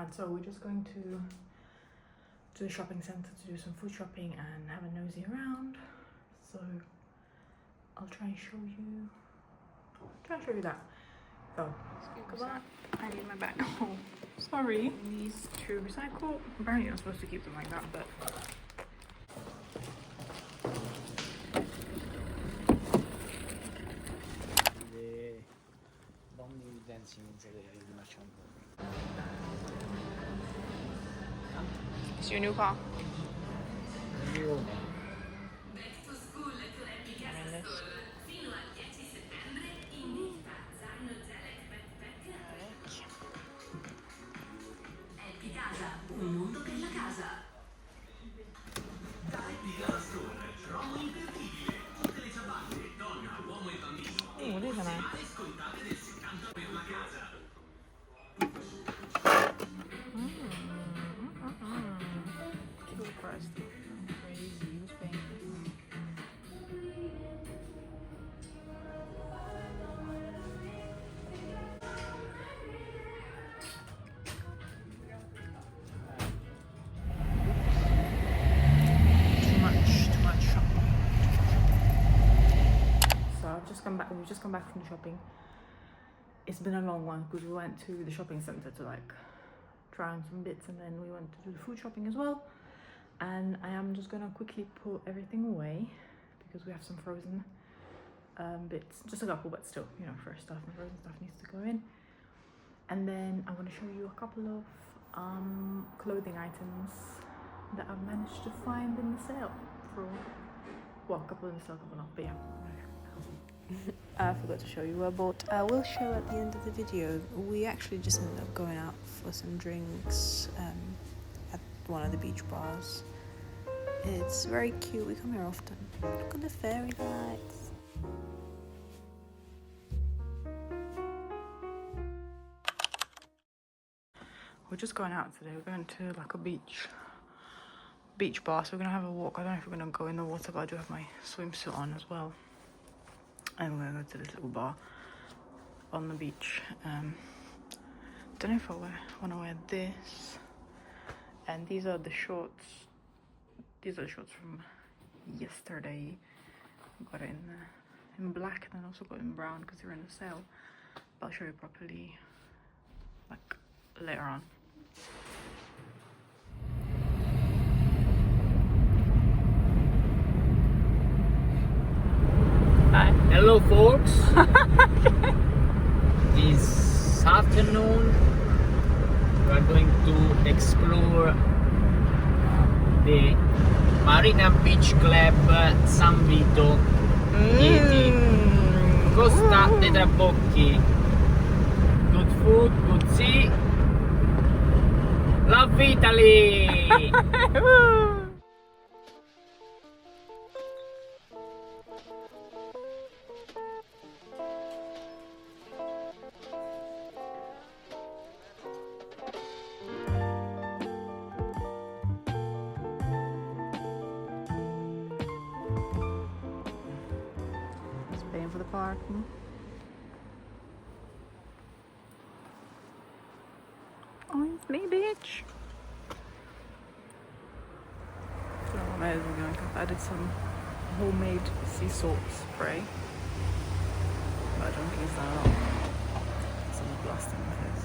Right, so we're just going to the shopping centre to do some food shopping and have a nosy around. So I'll try and show you that. So goodbye. I need my bag. Oh, sorry. These to recycle. Apparently you're not supposed to keep them like that, but it's your new car. Oh, these are nice. Cute first. Crazy. Who's paying? Too much shopping. So I've just come back. We've just come back from the shopping. It's been a long one because we went to the shopping centre to like try on some bits, and then we went to do the food shopping as well. And I am just gonna quickly put everything away because we have some frozen bits, just a couple, but still, you know, fresh stuff and frozen stuff needs to go in. And then I'm gonna show you a couple of clothing items that I've managed to find in the sale for, well, a couple in the sale, a couple not, but yeah. I forgot to show you what I bought. I will show at the end of the video. We actually just ended up going out for some drinks at one of the beach bars. It's very cute. We come here often. Look at the fairy lights. We're just going out today. We're going to like a beach bar, so we're gonna have a walk. I don't know if we're gonna go in the water, but I do have my swimsuit on as well. And we're gonna go to this little bar on the beach. Don't know if I want to wear this. And these are the shorts. These are the shorts from yesterday. Got it in black, and then also got it in brown because they're in the sale. But I'll show you properly like later on. Hi. Hello folks. This afternoon we are going to explore the Marina Beach Club San Vito Chieti, Costa dei Trabocchi. Good food, good sea. Love Italy! Paying for the parking. Oh, it's me, bitch. So I've added some homemade sea salt spray, but I don't think it's that long. Some blast in my face.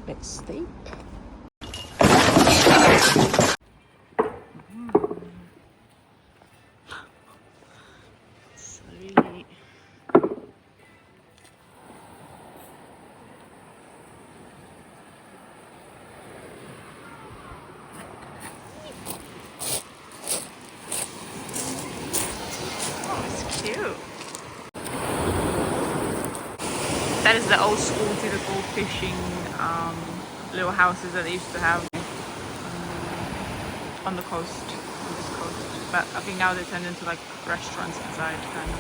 Bit steep. That is the old school typical fishing little houses that they used to have on the coast, on this coast. But I think now they turned into like restaurants inside, kind of.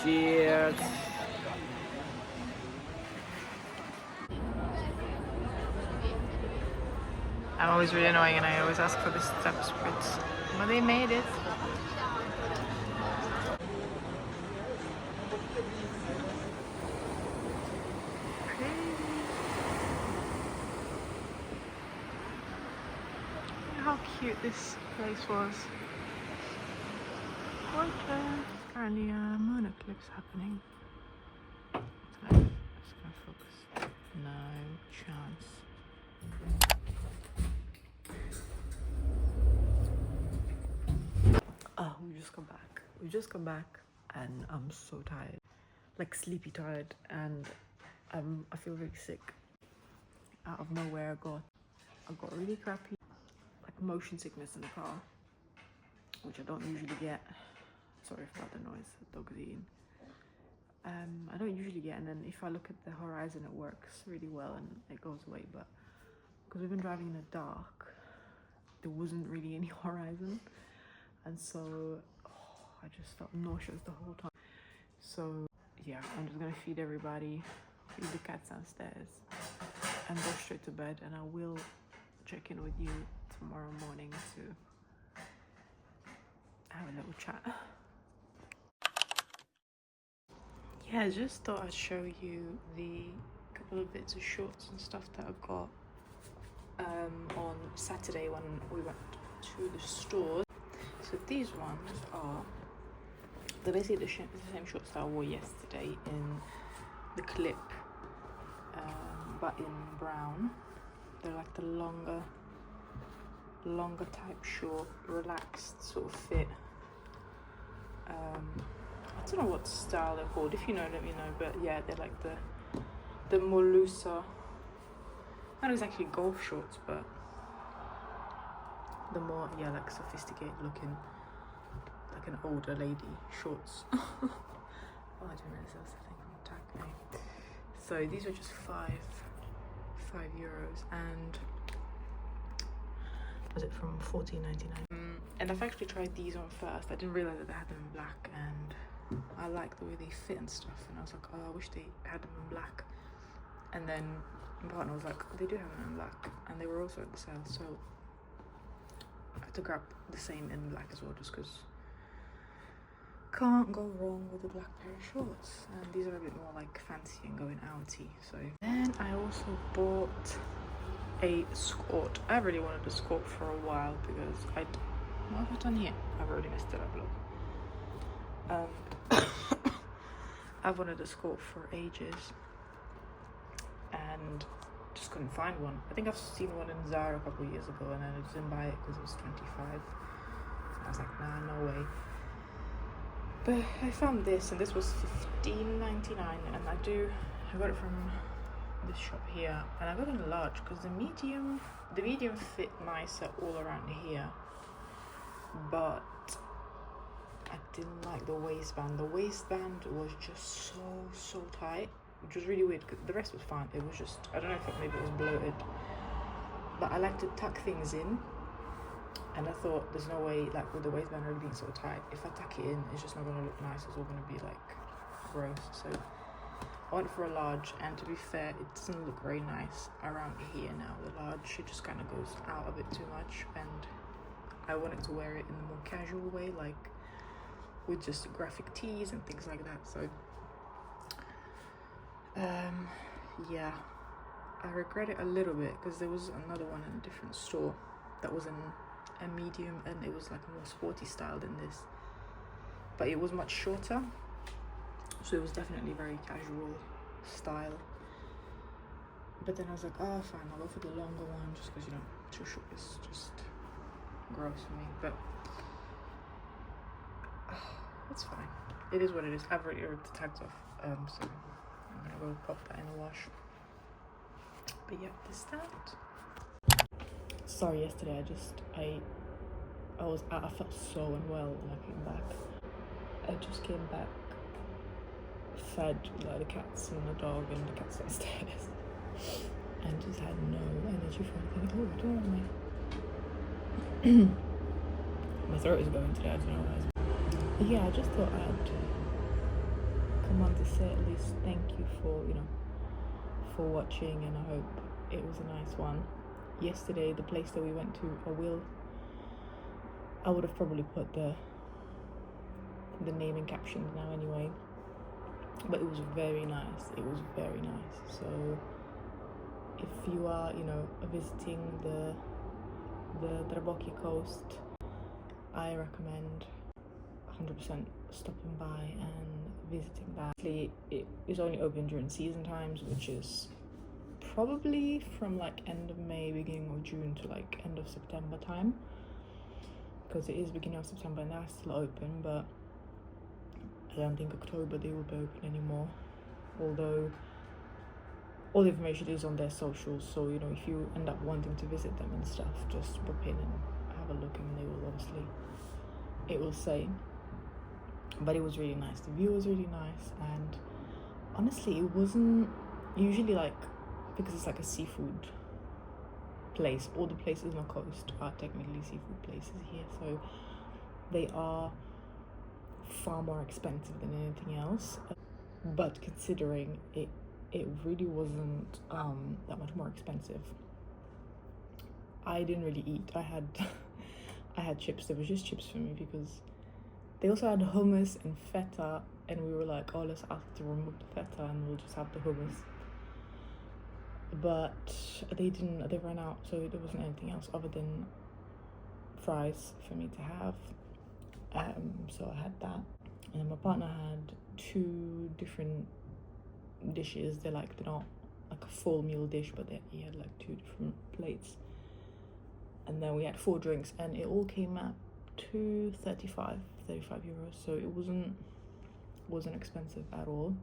Cheers. I'm always really annoying and I always ask for the step spritz, but they made it. How cute this place was. Apparently a moon eclipse happening. It's gonna focus. No chance. Oh, we just come back. We just come back and I'm so tired. Like sleepy tired, and I feel really sick. Out of nowhere I got really crappy like motion sickness in the car, which I don't usually get. Sorry about the noise, the dog's eating. I don't usually get, and then if I look at the horizon it works really well and it goes away, but because we've been driving in the dark there wasn't really any horizon, and so I just felt nauseous the whole time. So yeah, I'm just gonna feed everybody, feed the cats downstairs and go straight to bed, and I will check in with you tomorrow morning to have a little chat. Yeah, I just thought I'd show you the couple of bits of shorts and stuff that I got on Saturday when we went to the store. So these ones are, they're basically the same shorts that I wore yesterday in the clip, but in brown. They're like the longer type short, relaxed sort of fit. I don't know what style they're called. If you know, let me know. But yeah, they're like the more looser, not exactly golf shorts, but the more, yeah, like sophisticated looking, like an older lady shorts. Oh, I don't know, that's the thing on tag me. So these were just €5, and was it from $14.99? And I've actually tried these on first. I didn't realize that they had them in black, and I like the way they fit and stuff, and I was like, oh, I wish they had them in black. And then my partner was like, they do have them in black, and they were also at the sale, so I had to grab the same in black as well, just because can't go wrong with a black pair of shorts. And these are a bit more like fancy and going outy. So then I also bought a skirt. I really wanted a skirt for a while because what have I done here? I've already messed it up, look. I've wanted a skirt for ages and just couldn't find one. I think I've seen one in Zara a couple of years ago, and then I just didn't buy it because it was 25. I was like, nah, no way. But I found this, and this was $15.99, and I got it from this shop here, and I got it in large because the medium fit nicer all around here, but I didn't like the waistband. The waistband was just so tight, which was really weird. The rest was fine. It was just, I don't know if maybe it was bloated, but I like to tuck things in, and I thought there's no way, like with the waistband already being so tight, if I tuck it in, it's just not gonna look nice. It's all gonna be like gross. So I went for a large, and to be fair, it doesn't look very nice around here now. The large, it just kind of goes out a bit too much, and I wanted to wear it in a more casual way, like with just graphic tees and things like that. So yeah, I regret it a little bit because there was another one in a different store that was in a medium, and it was like a more sporty style than this, but it was much shorter, so it was definitely very casual style. But then I was like, oh fine, I'll go for the longer one, just because, you know, too short is just gross for me. But it's fine, it is what it is. I've already ripped the tags off, so I'm gonna go pop that in the wash. But yeah, this is that. Sorry, yesterday I felt so unwell when I came back. I just came back, fed like the cats and the dog and the cats downstairs, and just had no energy for anything. Oh, don't worry. My throat is going today, I don't know why. Yeah, I just thought I'd come on to say at least thank you for, you know, for watching, and I hope it was a nice one. Yesterday, the place that we went to, I would have probably put the name and captions now anyway, but it was very nice. It was very nice. So if you are, you know, visiting the Trabocchi coast, I recommend 100% stopping by and visiting that. It is only open during season times, which is probably from like end of May, beginning of June to like end of September time, because it is beginning of September and that's still open, but I don't think October they will be open anymore, although all the information is on their socials, so you know, if you end up wanting to visit them and stuff, just book in and have a look, and they will obviously, it will say. But it was really nice, the view was really nice, and honestly it wasn't usually like, because it's like a seafood place, all the places on the coast are technically seafood places here, so they are far more expensive than anything else, but considering it really wasn't that much more expensive. I didn't really eat. I had chips. There was just chips for me, because they also had hummus and feta, and we were like, oh, let's ask to remove the feta and we'll just have the hummus, but they ran out, so there wasn't anything else other than fries for me to have. So I had that, and then my partner had 2 different dishes. They're not like a full meal dish, but he had like 2 different plates, and then we had 4 drinks, and it all came out to 35 euros, so it wasn't expensive at all.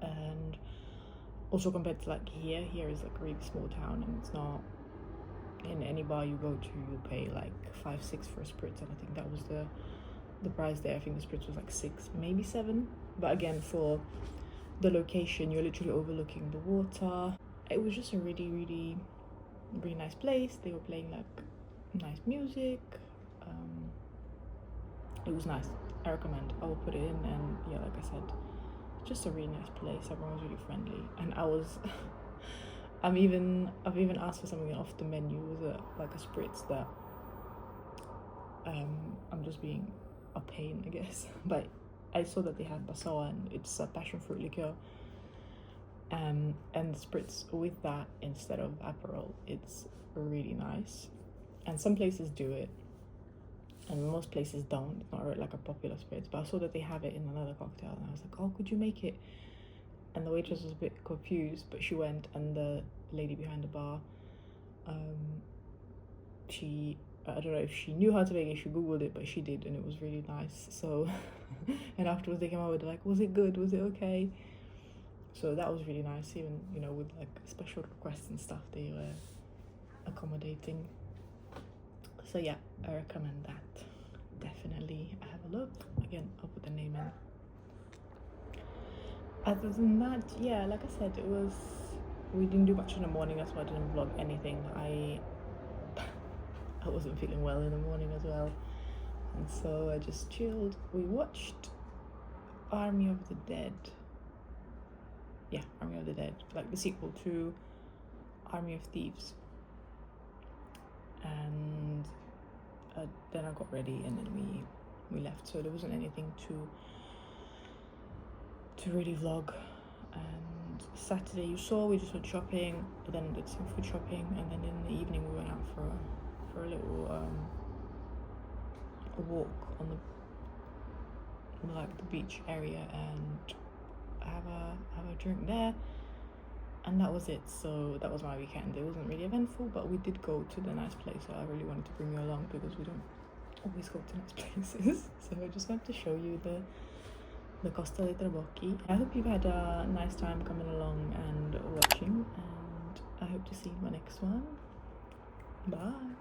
And also compared to like here is like a really small town, and it's not, in any bar you go to you'll pay like 5-6 for a spritz, and I think that was the price there. I think the spritz was like 6, maybe 7, but again, for the location, you're literally overlooking the water. It was just a really, really, really nice place. They were playing like nice music. It was nice. I recommend. I will put it in, and yeah, like I said, just a really nice place. Everyone was really friendly, and I've even asked for something off the menu. It was like a spritz that I'm just being a pain, I guess, but I saw that they had passoa, and it's a passion fruit liqueur, and the spritz with that instead of Aperol. It's really nice, and some places do it and most places don't. It's not like a popular spritz, but I saw that they have it in another cocktail, and I was like, oh, could you make it? And the waitress was a bit confused, but she went, and the lady behind the bar, I don't know if she knew how to make it, she googled it, but she did, and it was really nice. So and afterwards they came out with like, was it good, was it okay? So that was really nice. Even, you know, with like special requests and stuff, they were accommodating. So yeah, I recommend that. Definitely have a look. Again, I'll put the name in. Other than that, yeah, like I said, we didn't do much in the morning, that's why I didn't vlog anything. I wasn't feeling well in the morning as well, and so I just chilled. We watched Army of the Dead. Yeah, Army of the Dead, like the sequel to Army of Thieves. And then I got ready, and then we left, so there wasn't anything to really vlog. And Saturday, you saw, we just went shopping, then did some food shopping, and then in the evening we went out for a little a walk on the beach area, and have a drink there, and that was it. So that was my weekend. It wasn't really eventful, but we did go to the nice place, so I really wanted to bring you along because we don't always go to nice places. So I just wanted to show you the Costa dei Trabocchi. I hope you've had a nice time coming along and watching, and I hope to see you in my next one. Bye.